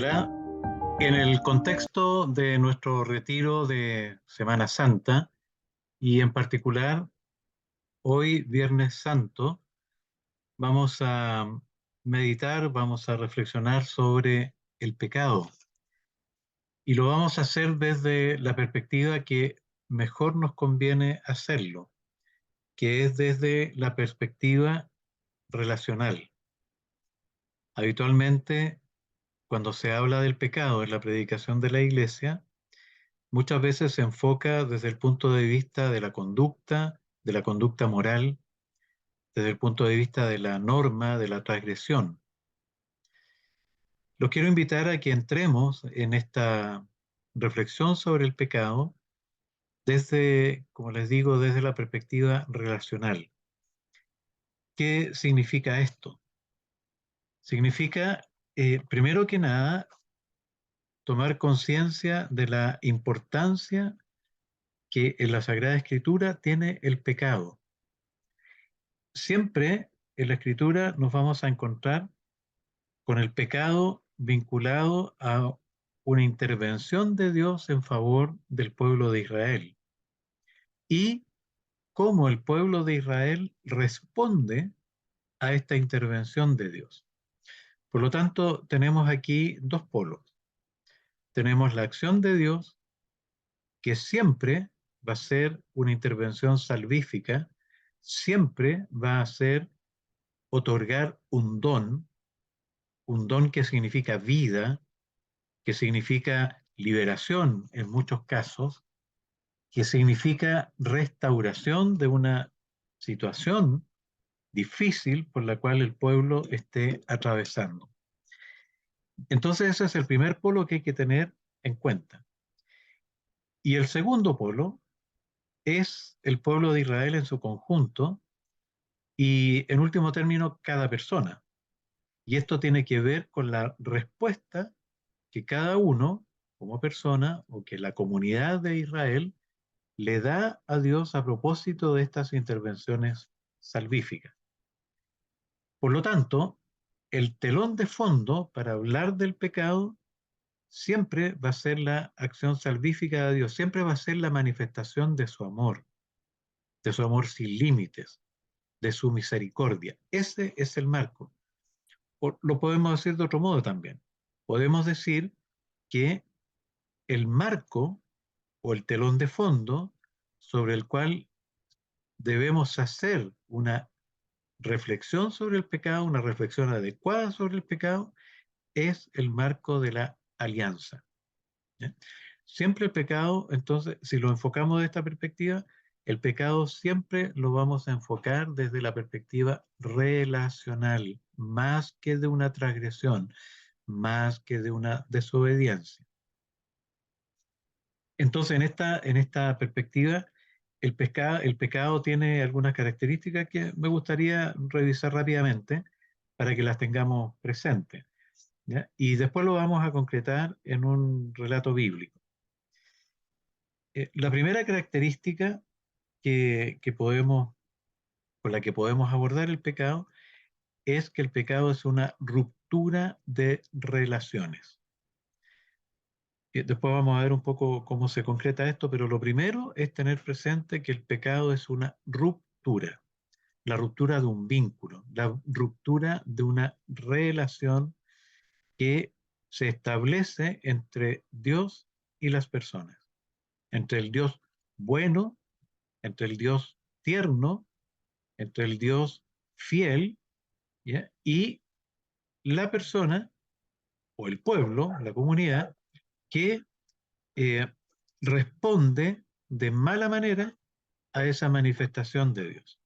Hola, en el contexto de nuestro retiro de Semana Santa y en particular hoy Viernes Santo, vamos a meditar, vamos a reflexionar sobre el pecado y lo vamos a hacer desde la perspectiva que mejor nos conviene hacerlo, que es desde la perspectiva relacional. Habitualmente, cuando se habla del pecado en la predicación de la Iglesia, muchas veces se enfoca desde el punto de vista de la conducta moral, desde el punto de vista de la norma, de la transgresión. Los quiero invitar a que entremos en esta reflexión sobre el pecado desde, como les digo, desde la perspectiva relacional. ¿Qué significa esto? Significa, primero que nada, tomar conciencia de la importancia que en la Sagrada Escritura tiene el pecado. Siempre en la Escritura nos vamos a encontrar con el pecado vinculado a una intervención de Dios en favor del pueblo de Israel y cómo el pueblo de Israel responde a esta intervención de Dios. Por lo tanto, tenemos aquí dos polos. Tenemos la acción de Dios, que siempre va a ser una intervención salvífica, siempre va a ser otorgar un don que significa vida, que significa liberación en muchos casos, que significa restauración de una situación difícil por la cual el pueblo esté atravesando. Entonces ese es el primer polo que hay que tener en cuenta. Y el segundo polo es el pueblo de Israel en su conjunto y en último término cada persona. Y esto tiene que ver con la respuesta que cada uno, como persona, o que la comunidad de Israel le da a Dios a propósito de estas intervenciones salvíficas. Por lo tanto, el telón de fondo para hablar del pecado siempre va a ser la acción salvífica de Dios, siempre va a ser la manifestación de su amor sin límites, de su misericordia. Ese es el marco. O lo podemos decir de otro modo también. Podemos decir que el marco o el telón de fondo sobre el cual debemos hacer una reflexión sobre el pecado, una reflexión adecuada sobre el pecado, es el marco de la alianza. ¿Ya? Siempre el pecado, entonces, si lo enfocamos de esta perspectiva, el pecado siempre lo vamos a enfocar desde la perspectiva relacional, más que de una transgresión, más que de una desobediencia. Entonces, en esta perspectiva, el pecado tiene algunas características que me gustaría revisar rápidamente para que las tengamos presentes, ¿ya? Y después lo vamos a concretar en un relato bíblico. La primera característica que podemos, con la que podemos abordar el pecado es que el pecado es una ruptura de relaciones. Después vamos a ver un poco cómo se concreta esto, pero lo primero es tener presente que el pecado es una ruptura, la ruptura de un vínculo, la ruptura de una relación que se establece entre Dios y las personas, entre el Dios bueno, entre el Dios tierno, entre el Dios fiel, ¿ya? Y la persona o el pueblo, la comunidad, que eh, responde de mala manera a esa manifestación de Dios.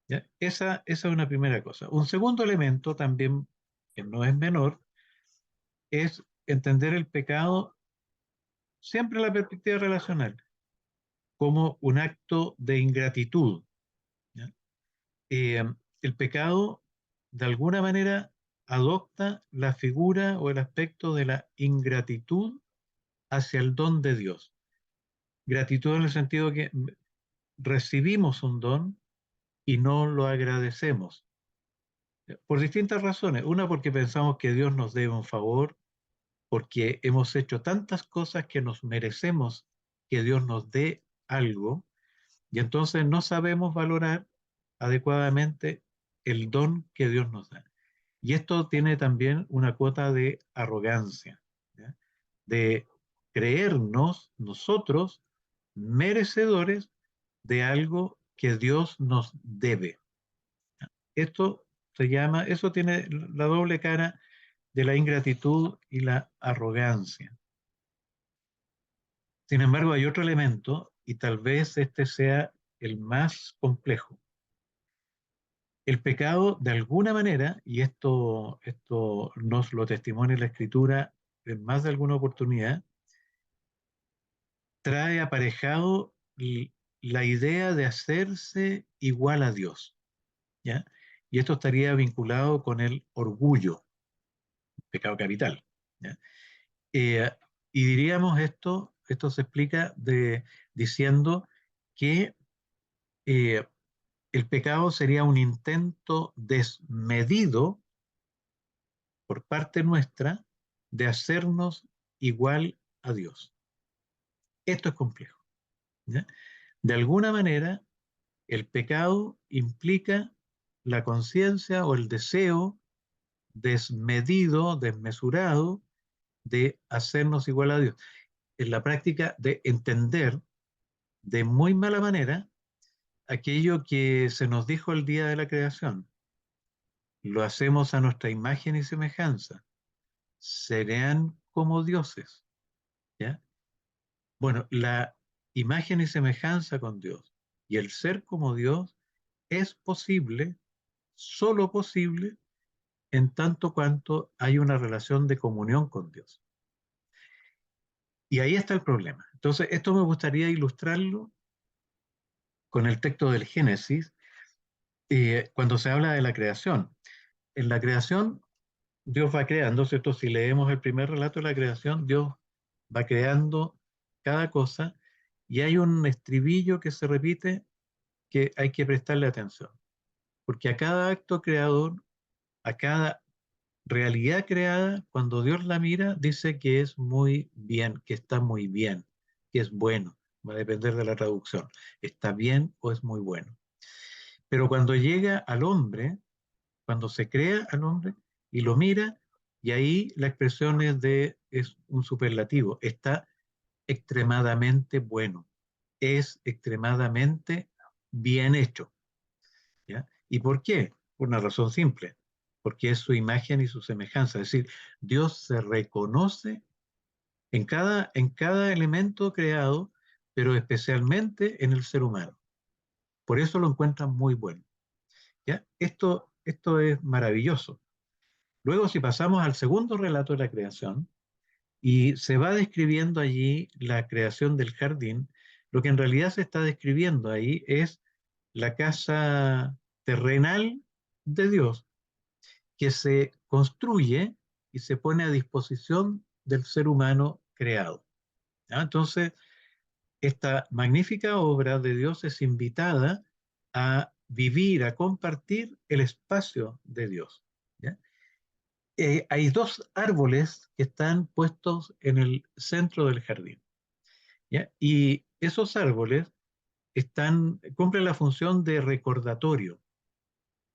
¿Ya? Esa es una primera cosa. Un segundo elemento también, que no es menor, es entender el pecado siempre en la perspectiva relacional, como un acto de ingratitud. ¿Ya? Eh, el pecado, de alguna manera, adopta la figura o el aspecto de la ingratitud hacia el don de Dios. Gratitud en el sentido que recibimos un don y no lo agradecemos. Por distintas razones. Una, porque pensamos que Dios nos debe un favor, porque hemos hecho tantas cosas que nos merecemos que Dios nos dé algo, y entonces no sabemos valorar adecuadamente el don que Dios nos da. Y esto tiene también una cuota de arrogancia, ¿ya? De creernos nosotros merecedores de algo que Dios nos debe. Esto se llama, eso tiene la doble cara de la ingratitud y la arrogancia. Sin embargo, hay otro elemento, y tal vez este sea el más complejo. El pecado, de alguna manera, y esto nos lo testimonia la Escritura en más de alguna oportunidad, trae aparejado la idea de hacerse igual a Dios, ¿ya? Y esto estaría vinculado con el orgullo, pecado capital, ¿ya? Eh, y diríamos esto se explica diciendo que eh, el pecado sería un intento desmedido por parte nuestra de hacernos igual a Dios. Esto es complejo, ¿ya? De alguna manera, el pecado implica la conciencia o el deseo desmedido, desmesurado de hacernos igual a Dios. En la práctica de entender de muy mala manera aquello que se nos dijo el día de la creación. Lo hacemos a nuestra imagen y semejanza. Serán como dioses, ¿ya? Bueno, la imagen y semejanza con Dios y el ser como Dios es posible, solo posible, en tanto cuanto hay una relación de comunión con Dios. Y ahí está el problema. Entonces, esto me gustaría ilustrarlo con el texto del Génesis, cuando se habla de la creación. En la creación, Dios va creando, ¿cierto? Si leemos el primer relato de la creación, Dios va creando cada cosa y hay un estribillo que se repite que hay que prestarle atención, porque a cada acto creador, a cada realidad creada, cuando Dios la mira, dice que es muy bien, que está muy bien, que es bueno. Va a depender de la traducción. Está bien o es muy bueno. Pero cuando llega al hombre, cuando se crea al hombre y lo mira, y ahí la expresión es un superlativo. Está extremadamente bueno. Es extremadamente bien hecho, ¿ya? ¿Y por qué? Por una razón simple, porque es su imagen y su semejanza. Es decir, Dios se reconoce en cada elemento creado, pero especialmente en el ser humano. Por eso lo encuentran muy bueno, ¿ya? Esto es maravilloso. Luego, si pasamos al segundo relato de la creación, y se va describiendo allí la creación del jardín, lo que en realidad se está describiendo ahí es la casa terrenal de Dios, que se construye y se pone a disposición del ser humano creado, ¿ya? Entonces, esta magnífica obra de Dios es invitada a vivir, a compartir el espacio de Dios, ¿ya? Hay dos árboles que están puestos en el centro del jardín, ¿ya? Y esos árboles cumplen la función de recordatorio,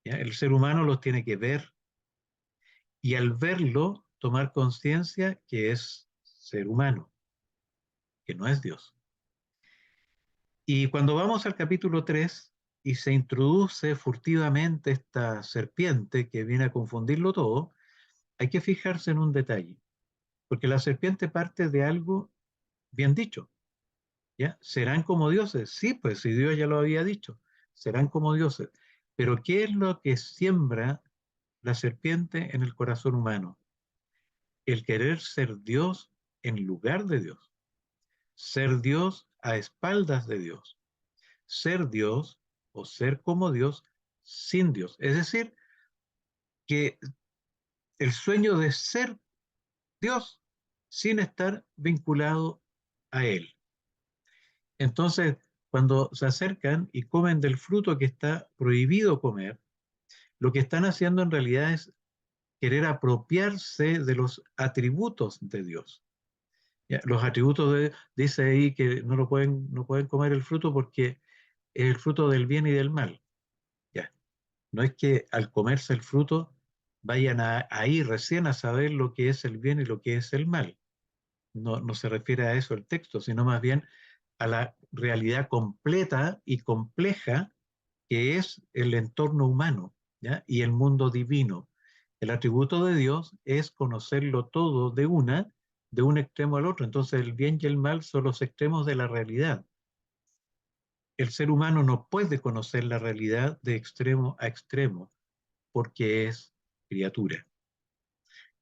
¿ya? El ser humano los tiene que ver y al verlo tomar conciencia que es ser humano, que no es Dios. Y cuando vamos al capítulo 3 y se introduce furtivamente esta serpiente que viene a confundirlo todo, hay que fijarse en un detalle, porque la serpiente parte de algo bien dicho, ¿ya? ¿Serán como dioses? Sí, pues si Dios ya lo había dicho, serán como dioses. Pero ¿qué es lo que siembra la serpiente en el corazón humano? El querer ser Dios en lugar de Dios, ser Dios a espaldas de Dios, ser Dios o ser como Dios sin Dios. Es decir, que el sueño de ser Dios sin estar vinculado a Él. Entonces, cuando se acercan y comen del fruto que está prohibido comer, lo que están haciendo en realidad es querer apropiarse de los atributos de Dios. ¿Ya? Los atributos dice ahí que no pueden comer el fruto porque es el fruto del bien y del mal. ¿Ya? No es que al comerse el fruto vayan ahí recién a saber lo que es el bien y lo que es el mal. No, no se refiere a eso el texto, sino más bien a la realidad completa y compleja que es el entorno humano, ¿ya? Y el mundo divino. El atributo de Dios es conocerlo todo de un extremo al otro. Entonces el bien y el mal son los extremos de la realidad. El ser humano no puede conocer la realidad de extremo a extremo porque es criatura,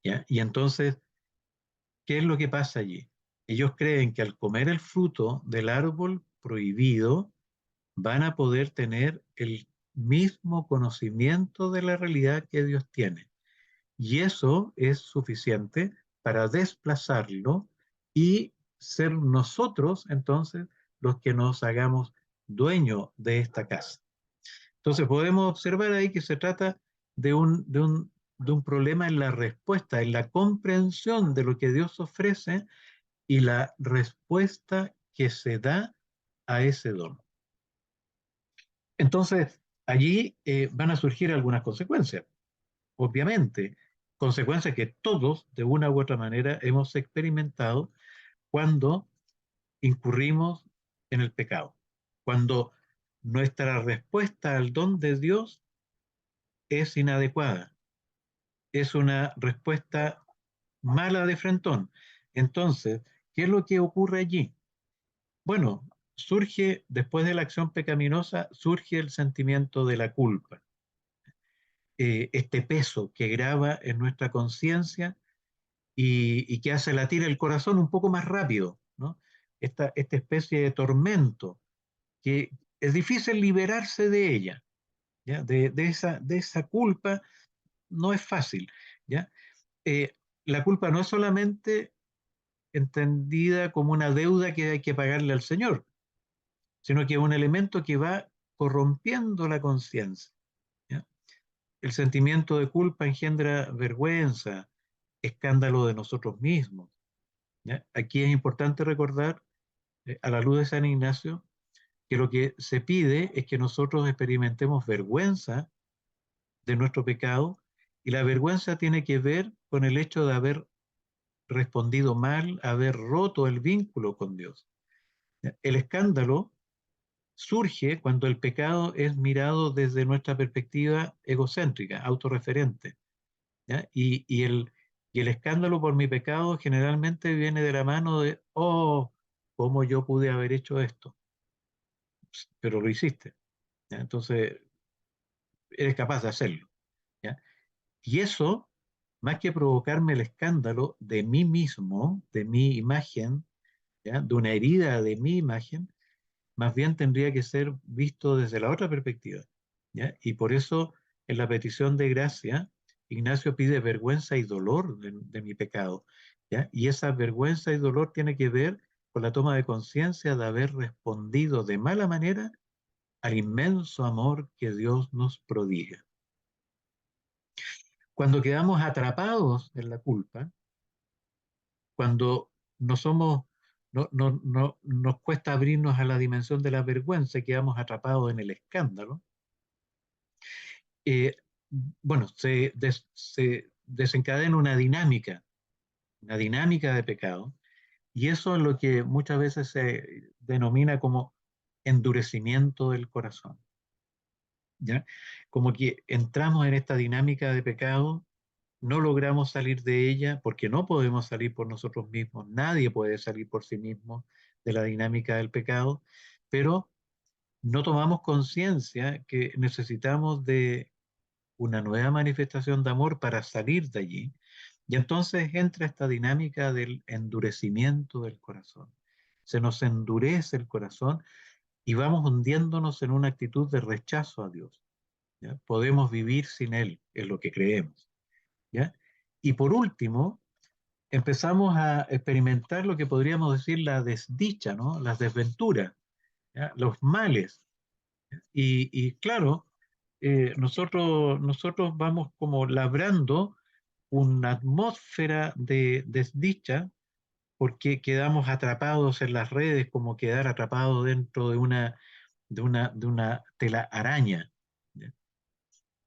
¿ya? Y entonces, ¿qué es lo que pasa allí? Ellos creen que al comer el fruto del árbol prohibido van a poder tener el mismo conocimiento de la realidad que Dios tiene. Y eso es suficiente para desplazarlo y ser nosotros entonces los que nos hagamos dueños de esta casa. Entonces podemos observar ahí que se trata de un problema en la respuesta, en la comprensión de lo que Dios ofrece y la respuesta que se da a ese don. Entonces, allí van a surgir algunas consecuencias, obviamente, consecuencias que todos, de una u otra manera, hemos experimentado cuando incurrimos en el pecado, cuando nuestra respuesta al don de Dios es inadecuada, es una respuesta mala de frentón. Entonces, ¿qué es lo que ocurre allí? Bueno, surge, después de la acción pecaminosa, surge el sentimiento de la culpa, este peso que grava en nuestra conciencia y que hace latir el corazón un poco más rápido, ¿no? Esta especie de tormento que es difícil liberarse de ella, ¿ya? De esa culpa no es fácil, ¿ya? Eh, la culpa no es solamente entendida como una deuda que hay que pagarle al Señor, sino que es un elemento que va corrompiendo la conciencia, ¿ya? El sentimiento de culpa engendra vergüenza, escándalo de nosotros mismos, ¿ya? Aquí es importante recordar, a la luz de San Ignacio, que lo que se pide es que nosotros experimentemos vergüenza de nuestro pecado y la vergüenza tiene que ver con el hecho de haber respondido mal, haber roto el vínculo con Dios. El escándalo surge cuando el pecado es mirado desde nuestra perspectiva egocéntrica, autorreferente, ¿ya? Y el escándalo por mi pecado generalmente viene de la mano de, oh, ¿cómo yo pude haber hecho esto? Pero lo hiciste, ¿ya? Entonces, eres capaz de hacerlo, ¿ya? Y eso, más que provocarme el escándalo de mí mismo, de mi imagen, ¿ya? De una herida de mi imagen, más bien tendría que ser visto desde la otra perspectiva, ¿ya? Y por eso, en la petición de gracia, Ignacio pide vergüenza y dolor de mi pecado, ¿ya? Y esa vergüenza y dolor tiene que ver con la toma de conciencia de haber respondido de mala manera al inmenso amor que Dios nos prodiga. Cuando quedamos atrapados en la culpa, cuando no somos, nos cuesta abrirnos a la dimensión de la vergüenza y quedamos atrapados en el escándalo, eh, bueno, se desencadena una dinámica de pecado, y eso es lo que muchas veces se denomina como endurecimiento del corazón, ¿ya? Como que entramos en esta dinámica de pecado, no logramos salir de ella porque no podemos salir por nosotros mismos, nadie puede salir por sí mismo de la dinámica del pecado, pero no tomamos conciencia que necesitamos de una nueva manifestación de amor para salir de allí. Y entonces entra esta dinámica del endurecimiento del corazón. Se nos endurece el corazón y vamos hundiéndonos en una actitud de rechazo a Dios, ¿ya? Podemos vivir sin Él, es lo que creemos, ¿ya? Y por último, empezamos a experimentar lo que podríamos decir la desdicha, ¿no? Las desventuras, ¿ya? Los males. Y claro, nosotros vamos como labrando una atmósfera de desdicha porque quedamos atrapados en las redes, como quedar atrapado dentro de una telaraña.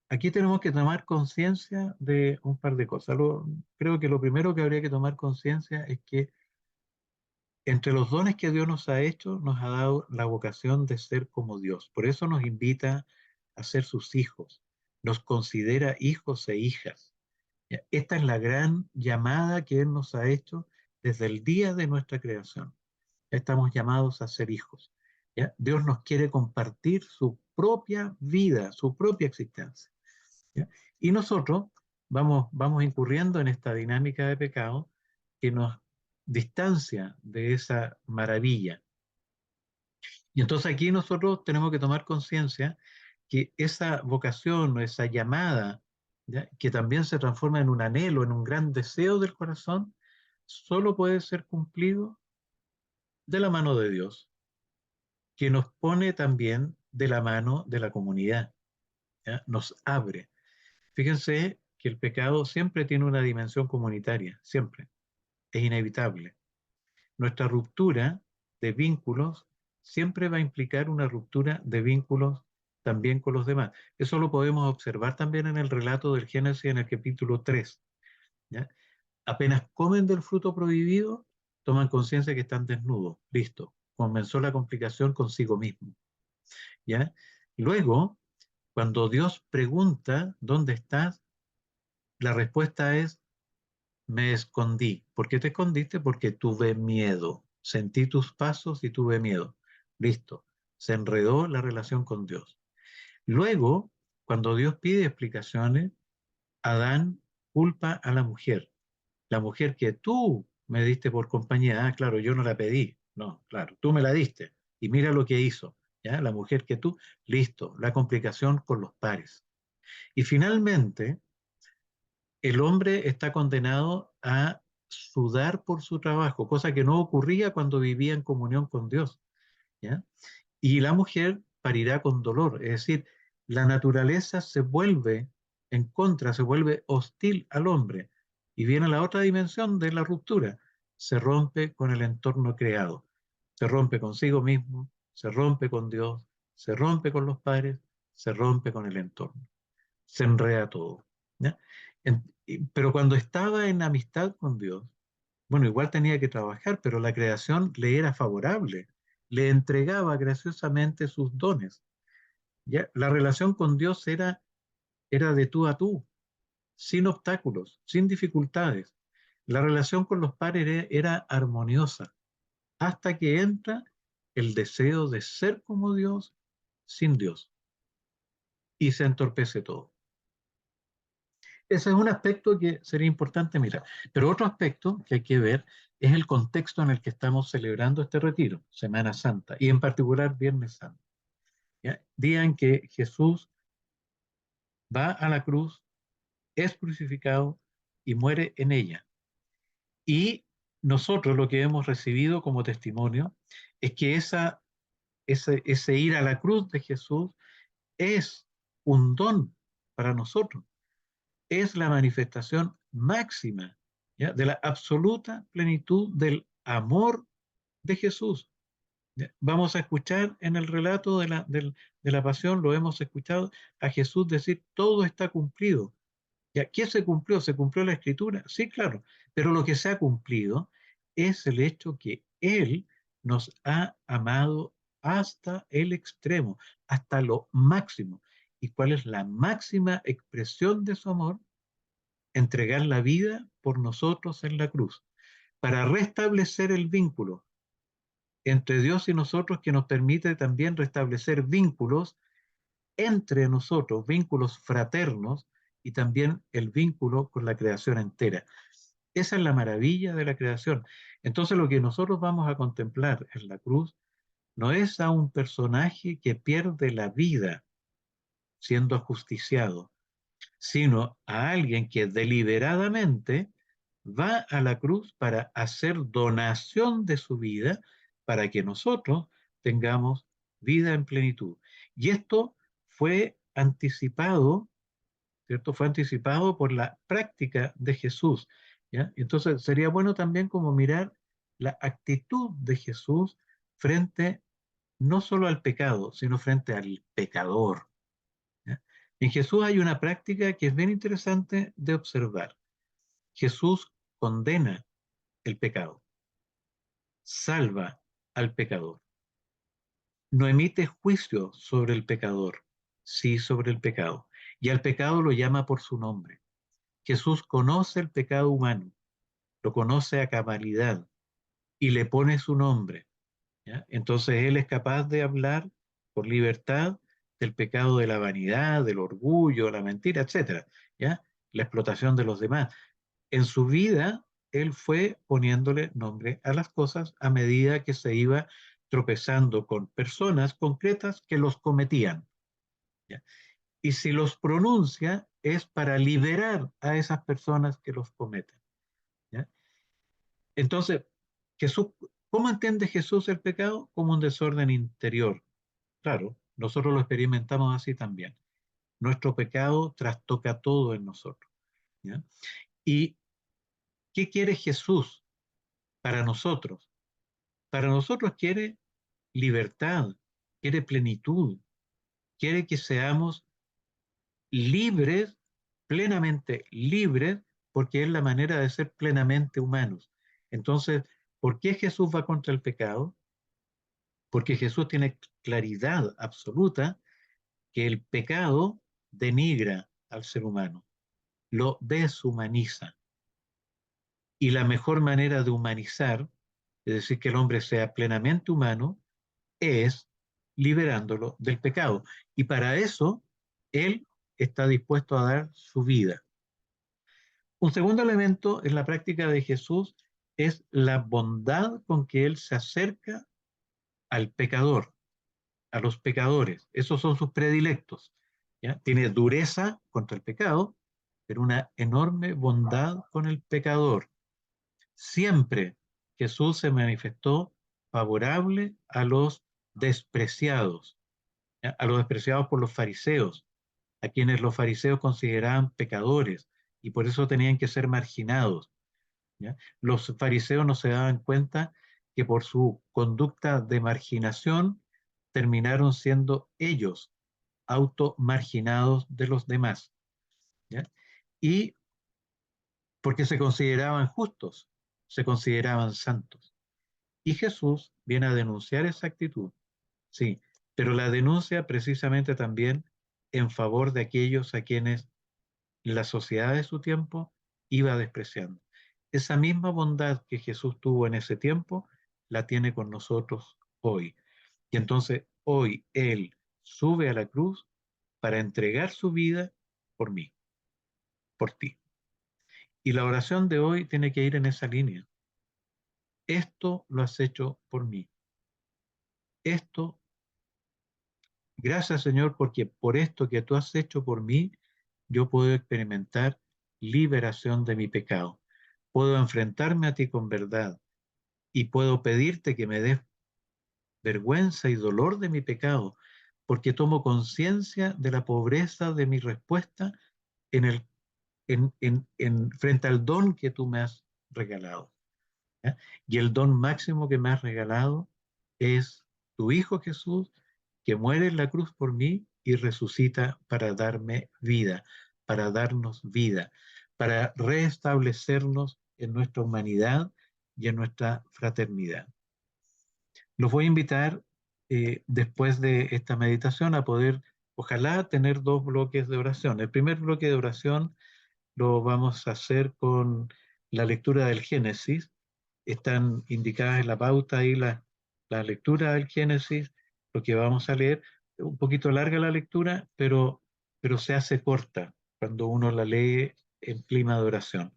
Aquí tenemos que tomar conciencia de un par de cosas. Creo que lo primero que habría que tomar conciencia es que entre los dones que Dios nos ha hecho, nos ha dado la vocación de ser como Dios. Por eso nos invita a ser sus hijos, nos considera hijos e hijas. ¿Ya? Esta es la gran llamada que Él nos ha hecho desde el día de nuestra creación. Estamos llamados a ser hijos. ¿Ya? Dios nos quiere compartir su propia vida, su propia existencia. ¿Ya? Y nosotros vamos incurriendo en esta dinámica de pecado que nos distancia de esa maravilla. Y entonces aquí nosotros tenemos que tomar conciencia que esa vocación o esa llamada, ¿ya? Que también se transforma en un anhelo, en un gran deseo del corazón, solo puede ser cumplido de la mano de Dios, que nos pone también de la mano de la comunidad, ¿ya? Nos abre. Fíjense que el pecado siempre tiene una dimensión comunitaria, siempre, es inevitable. Nuestra ruptura de vínculos siempre va a implicar una ruptura de vínculos también con los demás. Eso lo podemos observar también en el relato del Génesis en el capítulo 3. ¿Ya? Apenas comen del fruto prohibido, toman conciencia que están desnudos. Listo. Comenzó la complicación consigo mismo. ¿Ya? Luego, cuando Dios pregunta, ¿dónde estás? La respuesta es, me escondí. ¿Por qué te escondiste? Porque tuve miedo. Sentí tus pasos y tuve miedo. Listo. Se enredó la relación con Dios. Luego, cuando Dios pide explicaciones, Adán culpa a la mujer. La mujer que tú me diste por compañía. Ah, claro, yo no la pedí. No, claro, tú me la diste. Y mira lo que hizo. ¿Ya? La mujer que tú, listo. La complicación con los pares. Y finalmente, el hombre está condenado a sudar por su trabajo, cosa que no ocurría cuando vivía en comunión con Dios. ¿Ya? Y la mujer parirá con dolor, es decir, la naturaleza se vuelve en contra, se vuelve hostil al hombre. Y viene la otra dimensión de la ruptura, se rompe con el entorno creado, se rompe consigo mismo, se rompe con Dios, se rompe con los padres, se rompe con el entorno, se enreda todo. ¿Ya? Pero cuando estaba en amistad con Dios, bueno, igual tenía que trabajar, pero la creación le era favorable, le entregaba graciosamente sus dones. ¿Ya? La relación con Dios era de tú a tú, sin obstáculos, sin dificultades. La relación con los padres era armoniosa, hasta que entra el deseo de ser como Dios sin Dios y se entorpece todo. Ese es un aspecto que sería importante mirar. Pero otro aspecto que hay que ver es el contexto en el que estamos celebrando este retiro, Semana Santa, y en particular Viernes Santo. ¿Ya? Día en que Jesús va a la cruz, es crucificado y muere en ella. Y nosotros lo que hemos recibido como testimonio es que ese ir a la cruz de Jesús es un don para nosotros, es la manifestación máxima, ¿ya? De la absoluta plenitud del amor de Jesús. ¿Ya? Vamos a escuchar en el relato de la pasión, lo hemos escuchado a Jesús decir, todo está cumplido. ¿Ya? ¿Qué se cumplió? ¿Se cumplió la escritura? Sí, claro, pero lo que se ha cumplido es el hecho que Él nos ha amado hasta el extremo, hasta lo máximo. ¿Y cuál es la máxima expresión de su amor? Entregar la vida por nosotros en la cruz, para restablecer el vínculo entre Dios y nosotros que nos permite también restablecer vínculos entre nosotros, vínculos fraternos y también el vínculo con la creación entera. Esa es la maravilla de la creación. Entonces lo que nosotros vamos a contemplar en la cruz no es a un personaje que pierde la vida siendo ajusticiado, sino a alguien que deliberadamente va a la cruz para hacer donación de su vida para que nosotros tengamos vida en plenitud. Y esto fue anticipado, ¿cierto? Fue anticipado por la práctica de Jesús, ¿ya? Entonces sería bueno también como mirar la actitud de Jesús frente no solo al pecado, sino frente al pecador, ¿ya? En Jesús hay una práctica que es bien interesante de observar. Jesús condena el pecado, salva al pecador, no emite juicio sobre el pecador, sí sobre el pecado, y al pecado lo llama por su nombre. Jesús conoce el pecado humano, lo conoce a cabalidad y le pone su nombre, ¿ya? Entonces Él es capaz de hablar por libertad del pecado de la vanidad, del orgullo, la mentira, etcétera, ¿ya? La explotación de los demás. En su vida, Él fue poniéndole nombre a las cosas a medida que se iba tropezando con personas concretas que los cometían, ¿ya? Y si los pronuncia es para liberar a esas personas que los cometen, ¿ya? Entonces, Jesús, ¿cómo entiende Jesús el pecado? Como un desorden interior. Claro, nosotros lo experimentamos así también. Nuestro pecado trastoca todo en nosotros, ¿ya? ¿Y qué quiere Jesús para nosotros? Para nosotros quiere libertad, quiere plenitud, quiere que seamos libres, plenamente libres, porque es la manera de ser plenamente humanos. Entonces, ¿por qué Jesús va contra el pecado? Porque Jesús tiene claridad absoluta que el pecado denigra al ser humano, lo deshumaniza. Y la mejor manera de humanizar, es decir, que el hombre sea plenamente humano, es liberándolo del pecado. Y para eso, Él está dispuesto a dar su vida. Un segundo elemento en la práctica de Jesús es la bondad con que Él se acerca al pecador, a los pecadores. Esos son sus predilectos, ¿ya? Tiene dureza contra el pecado, pero una enorme bondad con el pecador. Siempre Jesús se manifestó favorable a los despreciados, ¿ya? A los despreciados por los fariseos, a quienes los fariseos consideraban pecadores y por eso tenían que ser marginados, ¿ya? Los fariseos no se daban cuenta que por su conducta de marginación terminaron siendo ellos automarginados de los demás, ¿ya? Y porque se consideraban justos, se consideraban santos. Y Jesús viene a denunciar esa actitud, sí, pero la denuncia precisamente también en favor de aquellos a quienes la sociedad de su tiempo iba despreciando. Esa misma bondad que Jesús tuvo en ese tiempo, la tiene con nosotros hoy. Y entonces hoy Él sube a la cruz para entregar su vida por mí, por ti. Y la oración de hoy tiene que ir en esa línea. Esto lo has hecho por mí. Esto, gracias Señor, porque por esto que tú has hecho por mí, yo puedo experimentar liberación de mi pecado. Puedo enfrentarme a ti con verdad y puedo pedirte que me des vergüenza y dolor de mi pecado, porque tomo conciencia de la pobreza de mi respuesta en el, frente al don que tú me has regalado, ¿ya? Y el don máximo que me has regalado es tu Hijo Jesús, que muere en la cruz por mí y resucita para darme vida, para darnos vida, para restablecernos en nuestra humanidad y en nuestra fraternidad. Los voy a invitar después de esta meditación a poder, ojalá, tener dos bloques de oración. El primer bloque de oración lo vamos a hacer con la lectura del Génesis. Están indicadas en la pauta ahí la lectura del Génesis, lo que vamos a leer. Un poquito larga la lectura, pero se hace corta cuando uno la lee en clima de oración.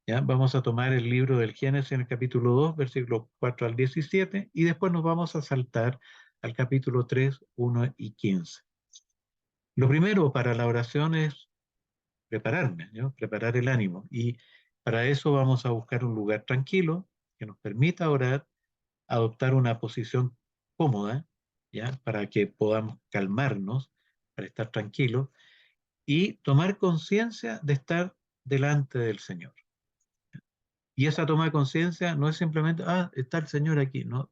¿Ya? Vamos a tomar el libro del Génesis en el capítulo 2, versículos 4 al 17, y después nos vamos a saltar al capítulo 3, 1 y 15. Lo primero para la oración es prepararme, ¿no? Preparar el ánimo. Y para eso vamos a buscar un lugar tranquilo que nos permita orar, adoptar una posición cómoda, ¿ya? Para que podamos calmarnos, para estar tranquilos. y tomar conciencia de estar delante del Señor. Y esa toma de conciencia no es simplemente, está el Señor aquí, ¿no?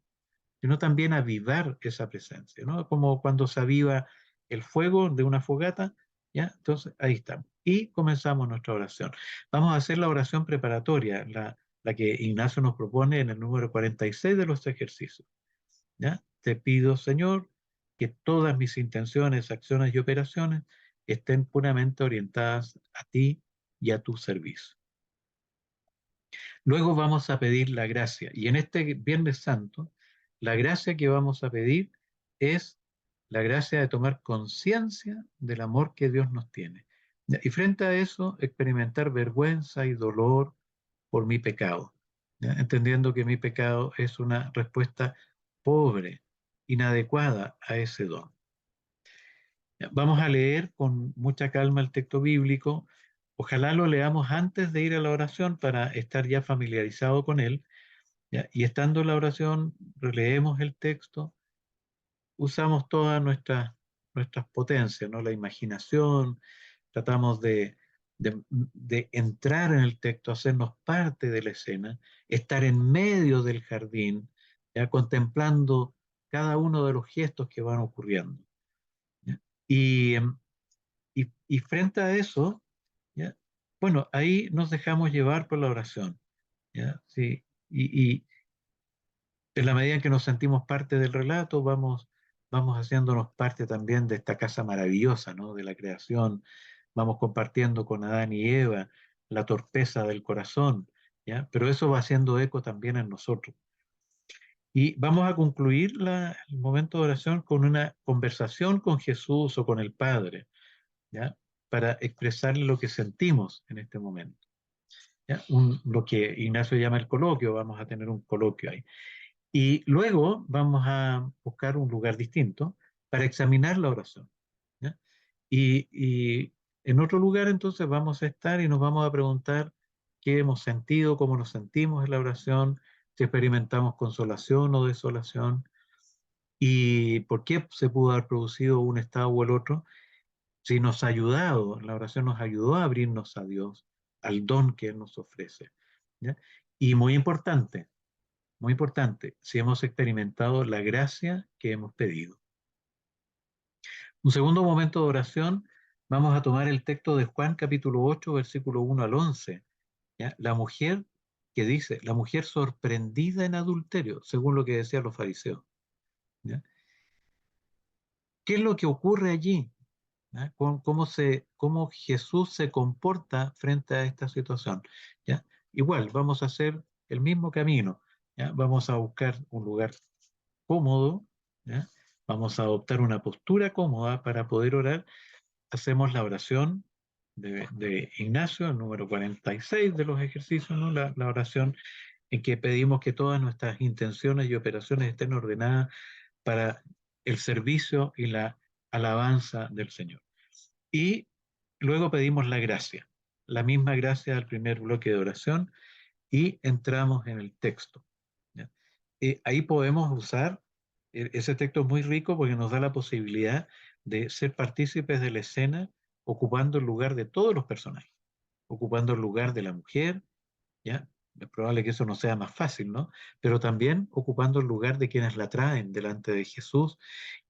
Sino también avivar esa presencia, ¿no? Como cuando se aviva el fuego de una fogata, ¿ya? Entonces, ahí estamos. Y comenzamos nuestra oración. Vamos a hacer la oración preparatoria, la que Ignacio nos propone en el número 46 de los ejercicios, ¿ya? Te pido, Señor, que todas mis intenciones, acciones y operaciones estén puramente orientadas a ti y a tu servicio. Luego vamos a pedir la gracia. Y en este Viernes Santo, la gracia que vamos a pedir es la gracia de tomar conciencia del amor que Dios nos tiene. Y frente a eso, experimentar vergüenza y dolor por mi pecado, ¿ya? Entendiendo que mi pecado es una respuesta pobre, inadecuada a ese don. Vamos a leer con mucha calma el texto bíblico. Ojalá lo leamos antes de ir a la oración para estar ya familiarizado con él, ¿ya? Y estando en la oración, releemos el texto, usamos todas nuestras potencias, ¿no? La imaginación, tratamos de entrar en el texto, hacernos parte de la escena, estar en medio del jardín, ¿ya? Contemplando cada uno de los gestos que van ocurriendo, ¿ya? Y frente a eso, ¿ya? Bueno, ahí nos dejamos llevar por la oración, ¿ya? Sí, y en la medida en que nos sentimos parte del relato, vamos haciéndonos parte también de esta casa maravillosa, ¿no? De la creación, vamos compartiendo con Adán y Eva la torpeza del corazón, ¿ya? Pero eso va haciendo eco también en nosotros. Y vamos a concluir el momento de oración con una conversación con Jesús o con el Padre, ¿ya? Para expresarle lo que sentimos en este momento, ¿ya? Lo que Ignacio llama el coloquio, vamos a tener un coloquio ahí. Y luego vamos a buscar un lugar distinto para examinar la oración, ¿ya? Y en otro lugar entonces vamos a estar y nos vamos a preguntar qué hemos sentido, cómo nos sentimos en la oración, si experimentamos consolación o desolación y por qué se pudo haber producido un estado o el otro, si nos ha ayudado, la oración nos ayudó a abrirnos a Dios, al don que Él nos ofrece, ¿ya? Y muy importante, si hemos experimentado la gracia que hemos pedido. Un segundo momento de oración, vamos a tomar el texto de Juan capítulo 8, versículo 1 al 11, ¿ya? La mujer que dice, la mujer sorprendida en adulterio, según lo que decían los fariseos, ¿ya? ¿Qué es lo que ocurre allí? ¿Ya? ¿Cómo Jesús se comporta frente a esta situación? ¿Ya? Igual, vamos a hacer el mismo camino, ¿ya? Vamos a buscar un lugar cómodo, ¿ya? Vamos a adoptar una postura cómoda para poder orar. Hacemos la oración de Ignacio, el número 46 de los ejercicios, ¿no? La oración en que pedimos que todas nuestras intenciones y operaciones estén ordenadas para el servicio y la alabanza del Señor. Y luego pedimos la gracia, la misma gracia del primer bloque de oración, y entramos en el texto, ¿ya? Ahí podemos usar, ese texto es muy rico porque nos da la posibilidad de ser partícipes de la escena ocupando el lugar de todos los personajes, ocupando el lugar de la mujer, ¿ya? Es probable que eso no sea más fácil, ¿no? Pero también ocupando el lugar de quienes la traen delante de Jesús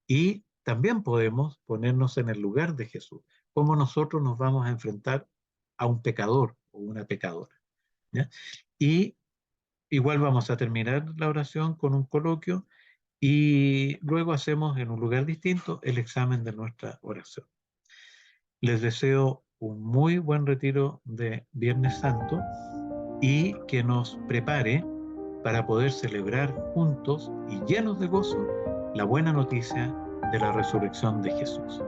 y también podemos ponernos en el lugar de Jesús, cómo nosotros nos vamos a enfrentar a un pecador o una pecadora, ¿ya? Y igual vamos a terminar la oración con un coloquio y luego hacemos en un lugar distinto el examen de nuestra oración. Les deseo un muy buen retiro de Viernes Santo y que nos prepare para poder celebrar juntos y llenos de gozo la buena noticia de la resurrección de Jesús.